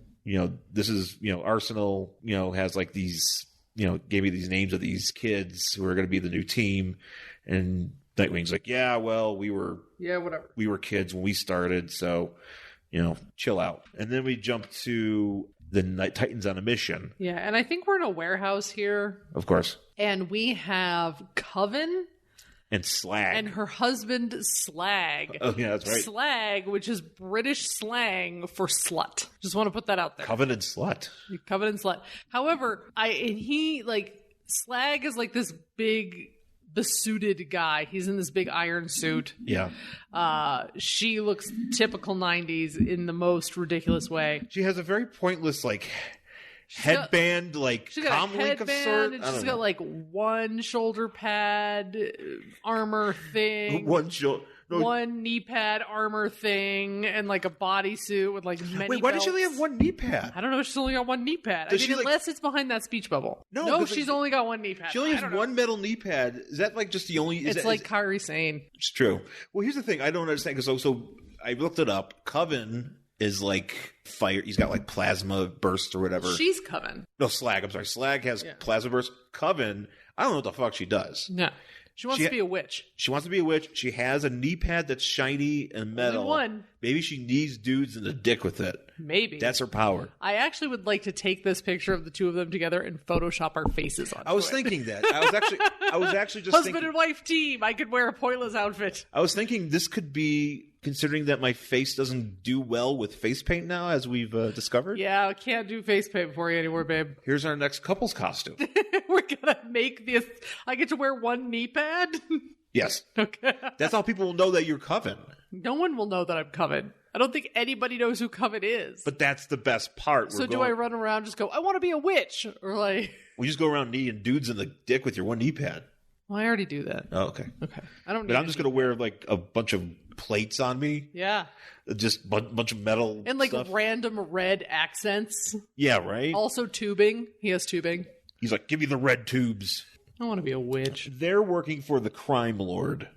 This is, Arsenal, has like these, gave me these names of these kids who are going to be the new team. And Nightwing's like, yeah, well, we were kids when we started. So, chill out. And then we jump to the Night Titans on a mission. Yeah. And I think we're in a warehouse here. Of course. And we have Coven. And Slagg. And her husband, Slagg. Oh, yeah, that's right. Slagg, which is British slang for slut. Just want to put that out there. Coven and slut. Coven and slut. However, Slagg is like this big, besuited guy. He's in this big iron suit. Yeah. She looks typical 90s in the most ridiculous way. She has a very pointless, headband, she's got comm a link of headband, sort. and she's got like one shoulder pad armor thing, one knee pad armor thing, and like a bodysuit with like many. Wait, why belts. does she only have one knee pad? I don't know. She's only got one knee pad. Unless it's behind that speech bubble. No, she's only got one knee pad. She only has one metal knee pad. Is that like just the only? It's like Kyrie Sane. It's true. Well, here's the thing. I don't understand because so I looked it up. Coven is like fire. He's got like plasma burst or whatever. She's Coven. No, Slagg. I'm sorry. Slagg has plasma burst. Coven, I don't know what the fuck she does. No. She wants to be a witch. She wants to be a witch. She has a knee pad that's shiny and metal. Only one. Maybe she knees dudes in the dick with it. Maybe. That's her power. I actually would like to take this picture of the two of them together and Photoshop our faces on. I was thinking that. I was actually just husband thinking, and wife team. I could wear a pointless outfit. I was thinking this could be, considering that my face doesn't do well with face paint now, as we've discovered. Yeah, I can't do face paint for you anymore, babe. Here's our next couple's costume. We're gonna make this. I get to wear one knee pad. Yes. Okay. That's how people will know that you're Coven. No one will know that I'm Coven. I don't think anybody knows who Coven is. But that's the best part. So do I run around just go, I want to be a witch? Or like... We just go around kneeing dudes in the dick with your one knee pad. Well, I already do that. Oh, okay. Okay. I don't. But I'm just going to wear like a bunch of plates on me. Yeah. Just bunch of metal and like stuff. Random red accents. Yeah, right? Also tubing. He has tubing. He's like, give me the red tubes. I want to be a witch. They're working for the Crime Lord,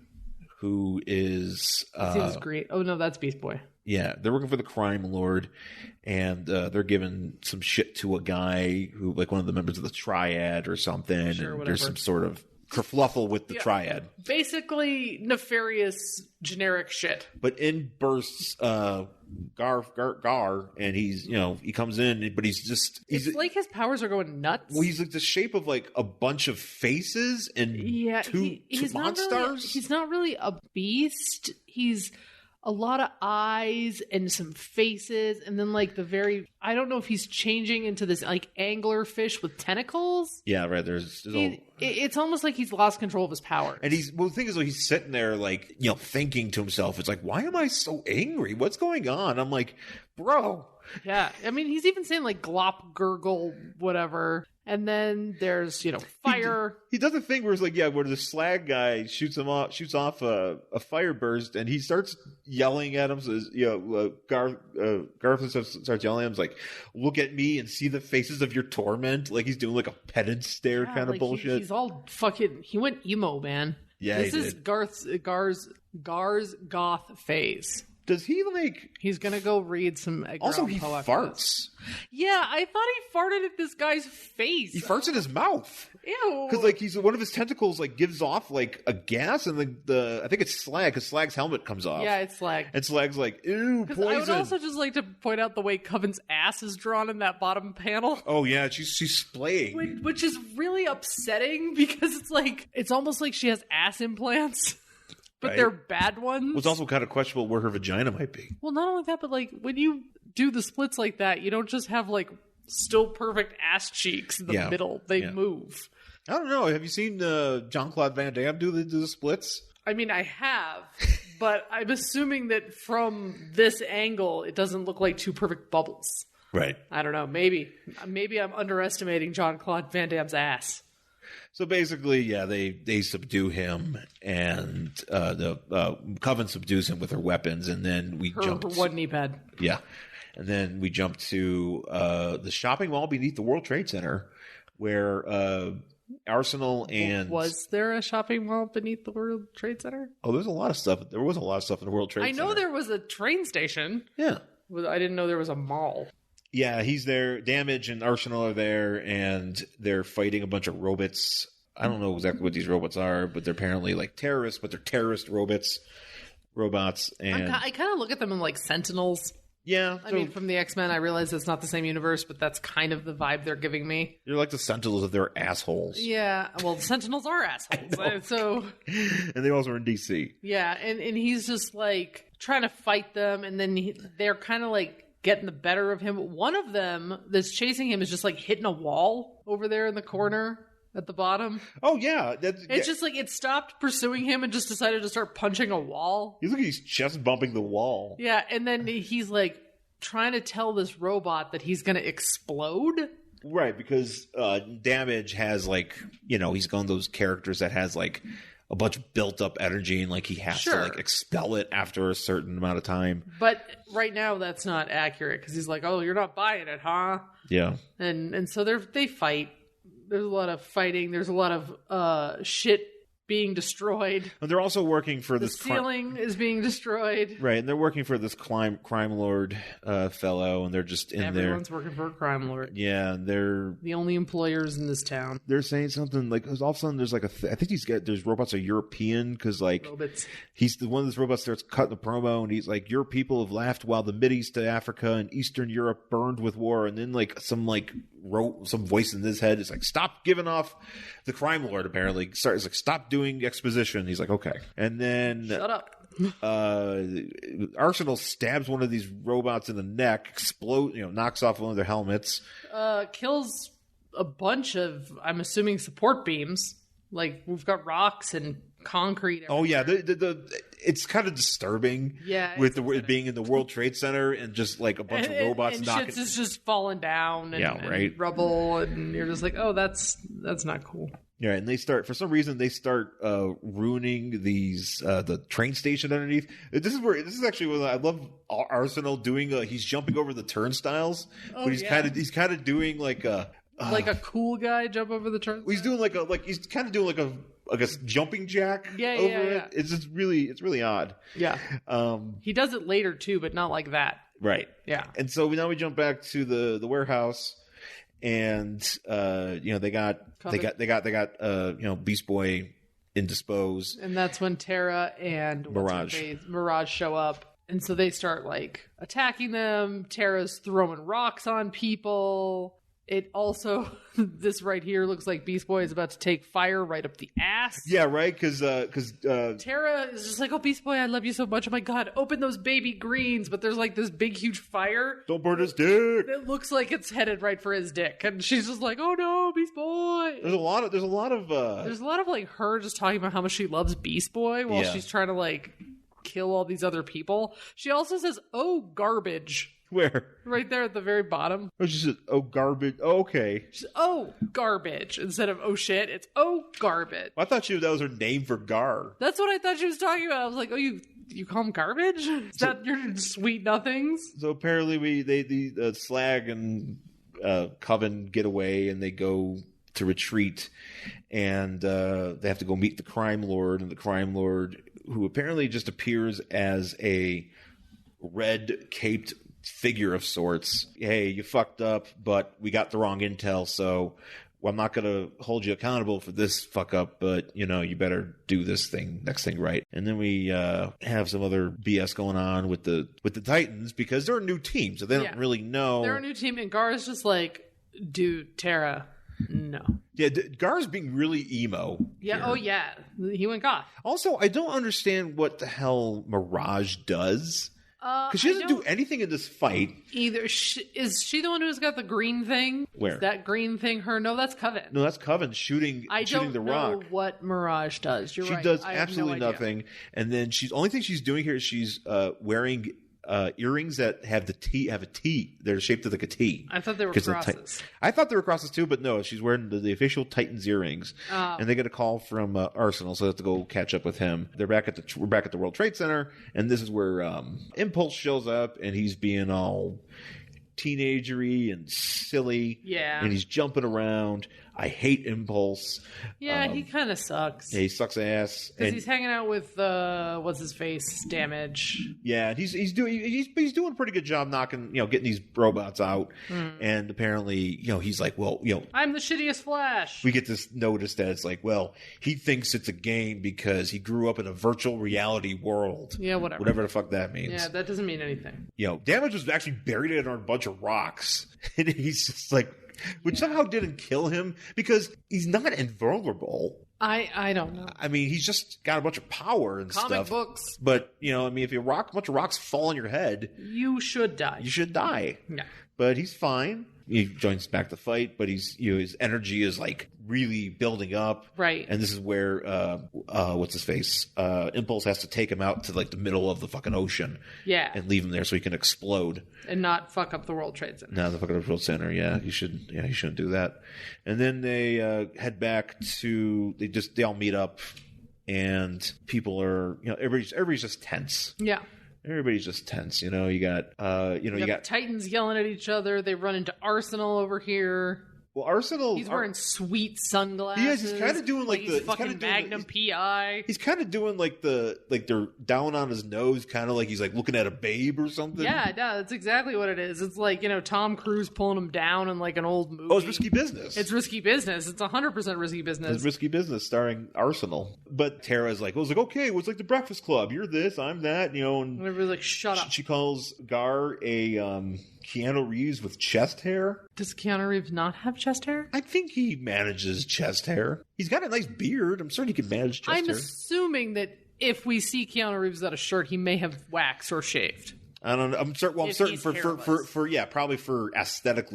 who is... seems great. Oh, no, that's Beast Boy. Yeah, they're working for the Crime Lord, and they're giving some shit to a guy who, like one of the members of the Triad or something, sure, and whatever. There's some sort of kerfluffle with the Triad. Basically, nefarious, generic shit. But in bursts Gar, and he's, he comes in, but he's like his powers are going nuts. Well, he's like the shape of like a bunch of faces and two monsters. He's not really a beast. He's a lot of eyes and some faces, and then like I don't know if he's changing into this like angler fish with tentacles. Yeah, right. It's almost like he's lost control of his power. And the thing is, he's sitting there like, thinking to himself, it's like, why am I so angry? What's going on? I'm like, bro. Yeah. I mean, he's even saying like glop, gurgle, whatever. And then there's, fire. He does a thing where it's like, where the Slagg guy shoots off a fire burst, and he starts yelling at him. So, Garth starts yelling at him, like, look at me and see the faces of your torment. Like he's doing like a pedant stare kind of bullshit. He's all fucking, he went emo, man. Yeah, this is Gar's goth phase. Does he like? He's gonna go read some. Also, he farts. Yeah, I thought he farted at this guy's face. He farts in his mouth. Ew. Because like one of his tentacles like gives off like a gas, and the I think it's Slagg, because Slagg's helmet comes off. Yeah, it's Slagg. And Slagg's like, ew, poison. I would also just like to point out the way Coven's ass is drawn in that bottom panel. Oh yeah, she's splaying, which is really upsetting because it's almost like she has ass implants. But they're bad ones. Well, it's also kind of questionable where her vagina might be. Well, not only that, but like when you do the splits like that, you don't just have like still perfect ass cheeks in the middle. They move. I don't know. Have you seen Jean-Claude Van Damme do the splits? I mean, I have, but I'm assuming that from this angle, it doesn't look like two perfect bubbles. Right. I don't know. Maybe I'm underestimating Jean-Claude Van Damme's ass. So basically, they subdue him, and the Coven subdues him with her weapons, and then her one knee pad. Yeah, and then we jump to the shopping mall beneath the World Trade Center, where Arsenal and was there a shopping mall beneath the World Trade Center? Oh, there's a lot of stuff. There was a lot of stuff in the World Trade Center. I know there was a train station. Yeah, I didn't know there was a mall. Yeah, he's there. Damage and Arsenal are there, and they're fighting a bunch of robots. I don't know exactly what these robots are, but they're apparently like terrorists, but they're terrorist robots. And I kind of look at them in like Sentinels. Yeah. I mean, from the X-Men, I realize it's not the same universe, but that's kind of the vibe they're giving me. They're like the Sentinels if they're assholes. Yeah. Well, the Sentinels are assholes. And they also are in DC. Yeah. And he's just like trying to fight them, and then they're kind of like getting the better of him. One of them that's chasing him is just like hitting a wall over there in the corner at the bottom. Oh yeah, it's just like it stopped pursuing him and just decided to start punching a wall. He's chest bumping the wall. Yeah, and then he's like trying to tell this robot that he's going to explode. Right, because Damage has like, he's one of those characters that has like a bunch of built up energy, and like he has to like expel it after a certain amount of time. But right now that's not accurate, because he's like, oh, you're not buying it, huh? Yeah. And so they fight. There's a lot of fighting. There's a lot of shit being destroyed. And they're also working for the this ceiling is being destroyed. Right, and they're working for this crime lord fellow, and they're just in there. Everyone's working for a crime lord. Yeah, and they're the only employers in this town. They're saying something like, all of a sudden there's like I think there's robots are European, because like robots. He's the one of those robots starts cutting the promo, and he's like, your people have laughed while the Mideast to Africa and Eastern Europe burned with war, and then like some voice in his head is like, stop giving off. The crime lord apparently starts like, stop doing exposition. He's like, okay. And then shut up. Arsenal stabs one of these robots in the neck, knocks off one of their helmets, kills a bunch of, I'm assuming, support beams. Like, we've got rocks and concrete everywhere. Oh yeah, it's kind of disturbing. Yeah, with it being in the World Trade Center and just like a bunch of robots and knocking. Shit's is just falling down. And, and rubble, and you're just like, oh, that's not cool. Yeah, and for some reason they start ruining the train station underneath. This is actually what I love Arsenal doing. He's jumping over the turnstiles, but he's kind of doing like a cool guy jump over the turnstiles. He's doing he's kind of doing like a jumping jack over it. It's just it's really odd. Yeah. He does it later too, but not like that. Right. Yeah. And so now we jump back to the warehouse, and they got Beast Boy indisposed, and that's when Tara and Mirage show up, and so they start like attacking them. Tara's throwing rocks on people. It also, this right here looks like Beast Boy is about to take fire right up the ass. Yeah, right? Because Tara is just like, oh, Beast Boy, I love you so much. Oh my God, open those baby greens. But there's like this big, huge fire. don't burn his dick. It looks like it's headed right for his dick. And she's just like, oh no, Beast Boy. There's a lot of like her just talking about how much she loves Beast Boy while Yeah. she's trying to like kill all these other people. She also says, oh, garbage. where? Right there at the very bottom. Oh, she said, oh, garbage. Oh, okay. She's, oh, garbage. Instead of, oh, shit, it's, oh, garbage. I thought that was her name for Gar. That's what I thought she was talking about. I was like, oh, you call them garbage? Is that your sweet nothings? So apparently the Slagg and Coven get away and they go to retreat, and they have to go meet the crime lord, and the crime lord, who apparently just appears as a red caped figure of sorts. Hey, you fucked up, but we got the wrong intel, so I'm not going to hold you accountable for this fuck up, but you better do this next thing right. And then we have some other BS going on with the Titans, because they're a new team, so they don't really know. They're a new team, and Gar is just like, dude, Tara, no. Yeah, Gar's being really emo. Yeah, here. oh yeah, he went goth. Also, I don't understand what the hell Mirage does. Because she doesn't do anything in this fight. Either. Is she the one who's got the green thing? Where? Is that green thing her? No, that's Coven. No, that's Coven shooting the rock. I don't know what Mirage does. You're right. She does I have absolutely no idea. nothing. And then only thing she's doing here is she's wearing earrings that have a T. They're shaped like a T. I thought they were crosses. I thought they were crosses too, but no, she's wearing the official Titans earrings. And they get a call from Arsenal, so they have to go catch up with him. We're back at the World Trade Center, and this is where Impulse shows up, and he's being all teenagery and silly. Yeah. And he's jumping around. I hate Impulse. Yeah, he kind of sucks. Yeah, he sucks ass. Because he's hanging out with what's his face, Damage. Yeah, he's doing a pretty good job knocking, getting these robots out. And apparently, he's like, well, I'm the shittiest Flash. we get this notice that it's like, well, he thinks it's a game because he grew up in a virtual reality world. Yeah, whatever. Whatever the fuck that means. Yeah, that doesn't mean anything. Damage was actually buried in a bunch of rocks, and he's just like, which somehow didn't kill him because he's not invulnerable. I don't know. I mean, he's just got a bunch of power and Comic stuff. books. But, if a bunch of rocks fall on your head, You should die. you should die. Yeah. But he's fine. He joins back the fight, but he's his energy is like really building up. Right. And this is where what's his face? Impulse has to take him out to like the middle of the fucking ocean. Yeah. And leave him there so he can explode. And not fuck up the World Trade Center. No, the fucking World Center. Yeah, he shouldn't do that. And then they head back to they all meet up, and people are everybody's just tense. Yeah. Everybody's just tense. You got you got Titans yelling at each other. They run into Arsenal over here. Well, Arsenal. He's wearing sweet sunglasses. He is. He's kind of doing like he's fucking Magnum PI. He's kind of doing like they're down on his nose, kind of like he's like looking at a babe or something. Yeah, that's exactly what it is. It's like, Tom Cruise pulling him down in like an old movie. Oh, it's Risky Business. It's Risky Business. It's 100% Risky Business. It's Risky Business starring Arsenal. But Tara's like, the Breakfast Club. You're this, I'm that, and everybody's like, shut up. She calls Gar a Keanu Reeves with chest hair. Does Keanu Reeves not have chest hair? I think he manages chest hair. He's got a nice beard. I'm certain he can manage chest hair. I'm assuming that if we see Keanu Reeves without a shirt, he may have waxed or shaved. I don't know. I'm certain. Well, I'm certain probably for aesthetic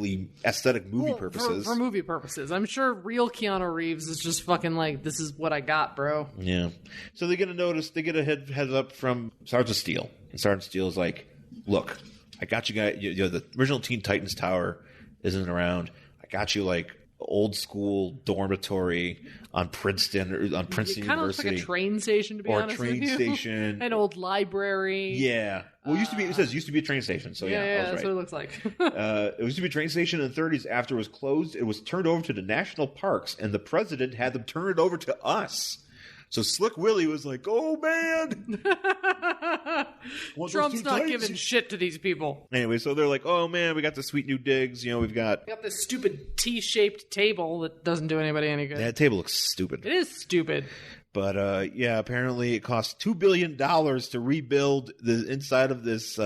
movie purposes. For movie purposes, I'm sure real Keanu Reeves is just fucking like, this is what I got, bro. Yeah. So they get a heads up from Sergeant Steele, and Sergeant Steele is like, "Look, I got you guys. The original Teen Titans Tower isn't around. I got you like old school dormitory on Princeton University. Kind of looks like a train station, to be honest with you. Or a train station. An old library. Yeah. Well, it says used to be a train station. So yeah, that's right. what it looks like. It used to be a train station in the 30s. After it was closed, it was turned over to the national parks, and the president had them turn it over to us. So Slick Willie was like, "Oh man, Trump's not giving shit to these people." Anyway, so they're like, "Oh man, we got the sweet new digs. We've got this stupid T-shaped table that doesn't do anybody any good." That table looks stupid. It is stupid. But apparently it cost $2 billion to rebuild the inside of this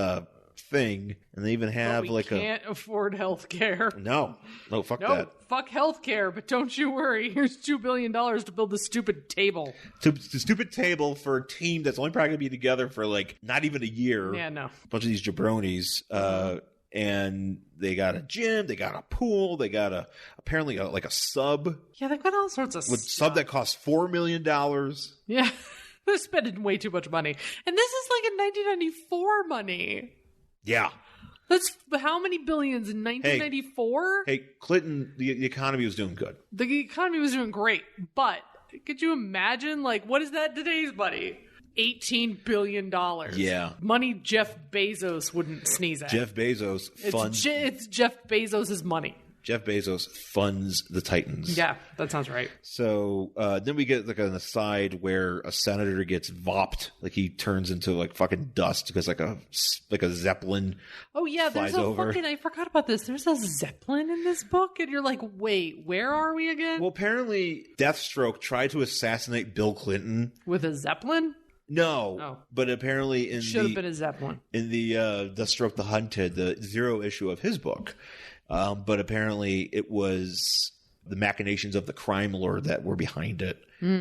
thing, and they even have we can't afford health care. No, fuck No, that. fuck health care, but don't you worry. Here's $2 billion to build this stupid table. The stupid table for a team that's only probably going to be together for like not even a year. Yeah, no. A bunch of these jabronis. And they got a gym, they got a pool, they got apparently like a sub. Yeah, they've got all sorts of stuff. Sub that costs $4 million. Yeah, they're spending way too much money. And this is like in 1994 money. Yeah. That's how many billions in 1994? Hey, Clinton, the economy was doing good. The economy was doing great, but could you imagine, like, what is that today's money? $18 billion. Yeah. Money Jeff Bezos wouldn't sneeze at. Jeff Bezos funds... It's Jeff Bezos' money. Jeff Bezos funds the Titans. Yeah, that sounds right. So then we get like an aside where a senator gets vopped, like he turns into like fucking dust because like a zeppelin. Oh yeah, there's a over. fucking. I forgot about this. There's a zeppelin in this book, and you're like, wait, where are we again? Well, apparently Deathstroke tried to assassinate Bill Clinton with a zeppelin. No, but apparently should have been a zeppelin in the Deathstroke the Hunted, the 0 issue of his book. But apparently it was the machinations of the crime lord that were behind it.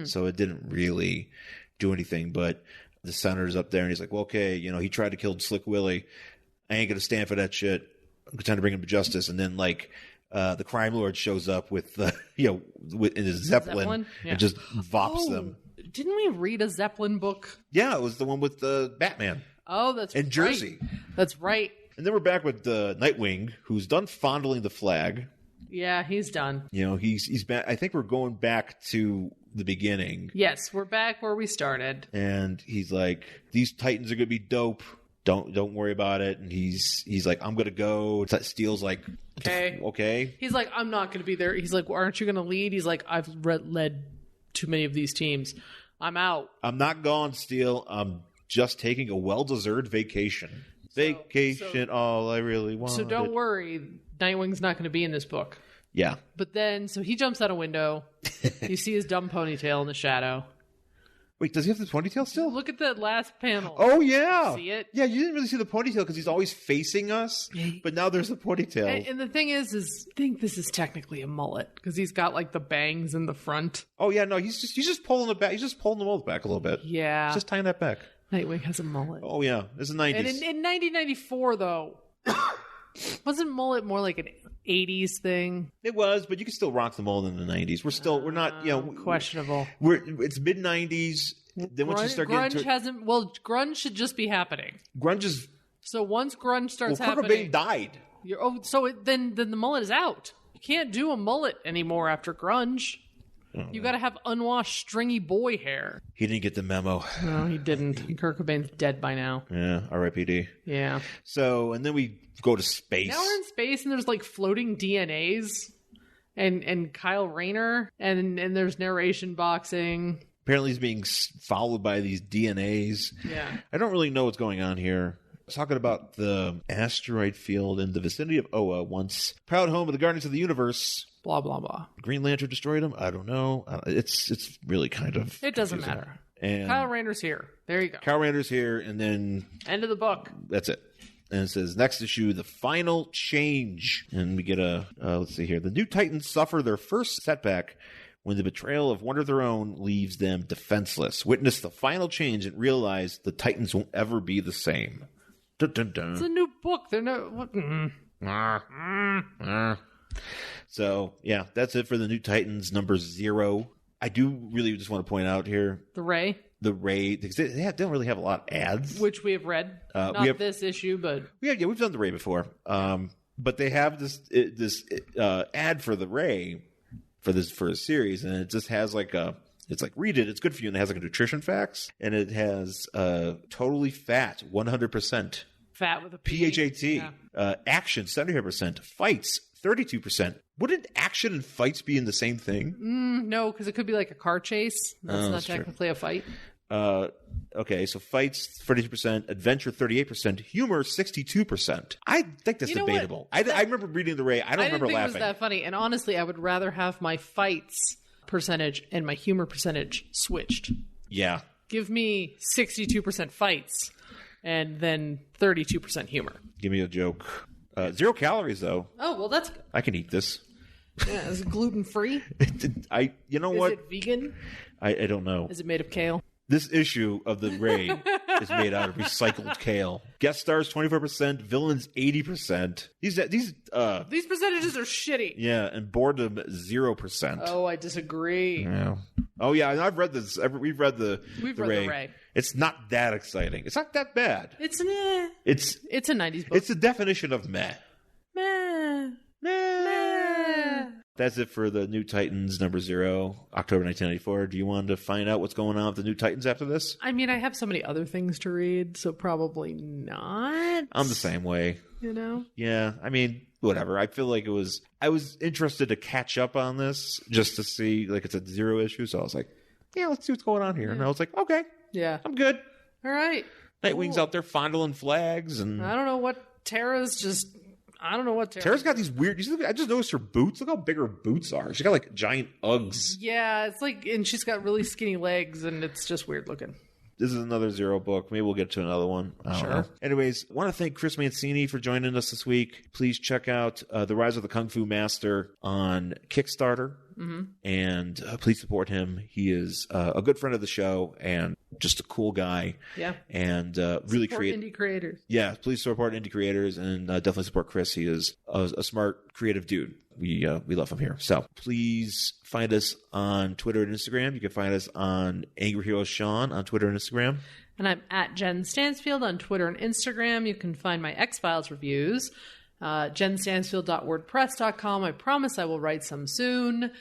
So it didn't really do anything. But the senator's up there and he's like, well, okay, he tried to kill Slick Willie. I ain't going to stand for that shit. I'm trying to bring him to justice. And then like the crime lord shows up with, in his zeppelin and just vops them. Didn't we read a Zeppelin book? Yeah, it was the one with the Batman. Oh, that's right. And Jersey. That's right. And then we're back with Nightwing, who's done fondling the flag. Yeah, he's done. He's back. I think we're going back to the beginning. Yes, we're back where we started. And he's like, these Titans are gonna be dope. Don't worry about it. And he's like, I'm gonna go. Steele's like, okay. He's like, I'm not gonna be there. He's like, well, aren't you gonna lead? He's like, I've led too many of these teams. I'm out. I'm not gone, Steele. I'm just taking a well-deserved vacation. All I really want. So don't worry, Nightwing's not going to be in this book. Yeah. But then, so he jumps out a window. You see his dumb ponytail in the shadow. Wait, does he have the ponytail still? Look at that last panel. Oh, yeah. See it? Yeah, you didn't really see the ponytail because he's always facing us. But now there's the ponytail. And the thing is I think this is technically a mullet because he's got like the bangs in the front. Oh, yeah, no, he's just pulling it back. He's just pulling the mullet back a little bit. Yeah. He's just tying that back. Nightwing has a mullet. Oh, yeah. This is 90s. And in 1994, though, wasn't mullet more like an 80s thing? It was, but you can still rock the mullet in the 90s. We're not, questionable. It's mid-90s. Then once you start getting grunge should just be happening. Grunge is... So once grunge starts Kurt happening... Cobain died. Then the mullet is out. You can't do a mullet anymore after grunge. You got to have unwashed, stringy boy hair. He didn't get the memo. No, he didn't. Kurt Cobain's dead by now. Yeah, R.I.P.D. Yeah. So, and then we go to space. Now we're in space, and there's like floating DNAs, and Kyle Rayner, and there's narration boxing. Apparently, he's being followed by these DNAs. Yeah. I don't really know what's going on here. Talking about the asteroid field in the vicinity of Oa, once proud home of the Guardians of the Universe. Blah, blah, blah. Green Lantern destroyed him? I don't know. It's really kind of It doesn't confusing. matter. And Kyle Rayner's here. There you go. Kyle Rayner's here, and then... End of the book. That's it. And it says, next issue, The Final Change. And we get let's see here. The New Titans suffer their first setback when the betrayal of one of their own leaves them defenseless. Witness the final change and realize the Titans won't ever be the same. Dun, dun, dun. It's a new book. They're no... What? So, yeah, that's it for the New Titans number 0. I do really just want to point out here... The Ray, because they don't really have a lot of ads. which we have read. Not this issue, but... We've done the Ray before. But they have this ad for the Ray for a series, and it just has like it's like, read it, it's good for you, and it has like a nutrition facts, and it has totally fat, 100%. Fat with a PHAT. Yeah. Action, 75%. Fights, 32%. Wouldn't action and fights be in the same thing? No, because it could be like a car chase. That's not technically a fight. Okay, so fights, 32%. Adventure, 38%. Humor, 62%. I think that's debatable. I remember reading the Ray. I don't remember laughing. It was that funny. And honestly, I would rather have my fights percentage and my humor percentage switched. Yeah. Give me 62% fights and then 32% humor. Give me a joke. 0 calories, though. Oh, well, that's good. I can eat this. Yeah, is it gluten-free? You know what? Is it vegan? I don't know. Is it made of kale? This issue of the raid is made out of recycled kale. Guest stars 24%, villains 80%. These percentages are shitty. yeah, and boredom 0%. Oh, I disagree. Yeah. Oh yeah, and I've read this. We've read the read the Ray. It's not that exciting. It's not that bad. It's meh. It's a 90s book. It's the definition of meh. Meh. Meh. That's it for the New Titans number 0, October 1994. Do you want to find out what's going on with the New Titans after this? I mean, I have so many other things to read, so probably not. I'm the same way. You know? Yeah, I mean, whatever. I feel like I was interested to catch up on this just to see, like, it's a 0 issue, so I was like, yeah, let's see what's going on here. And I was like, okay, yeah, I'm good. All right. Nightwing's out there fondling flags, and I don't know what Tara's Tara's got these weird. I just noticed her boots. Look how big her boots are. She's got like giant Uggs. Yeah, it's like, and she's got really skinny legs, and it's just weird looking. This is another 0 book. Maybe we'll get to another one. I don't know. Anyways, I want to thank Chris Mancini for joining us this week. Please check out The Rise of the Kung Fu Master on Kickstarter. Mm-hmm. And please support him. He is a good friend of the show and just a cool guy. Yeah. And really creative. Indie creators. Yeah, please support indie creators and definitely support Chris. He is a smart, creative dude. We love him here. So please find us on Twitter and Instagram. You can find us on Angry Hero Sean on Twitter and Instagram. And I'm at Jen Stansfield on Twitter and Instagram. You can find my X-Files reviews. jenstansfield.wordpress.com. I promise I will write some soon.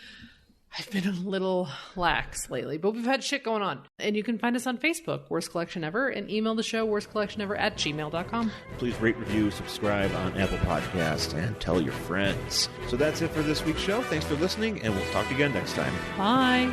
I've been a little lax lately, but we've had shit going on. And you can find us on Facebook, Worst Collection Ever, and email the show, worstcollectionever@gmail.com. Please rate, review, subscribe on Apple Podcasts, and tell your friends. So that's it for this week's show. Thanks for listening, and we'll talk again next time. Bye.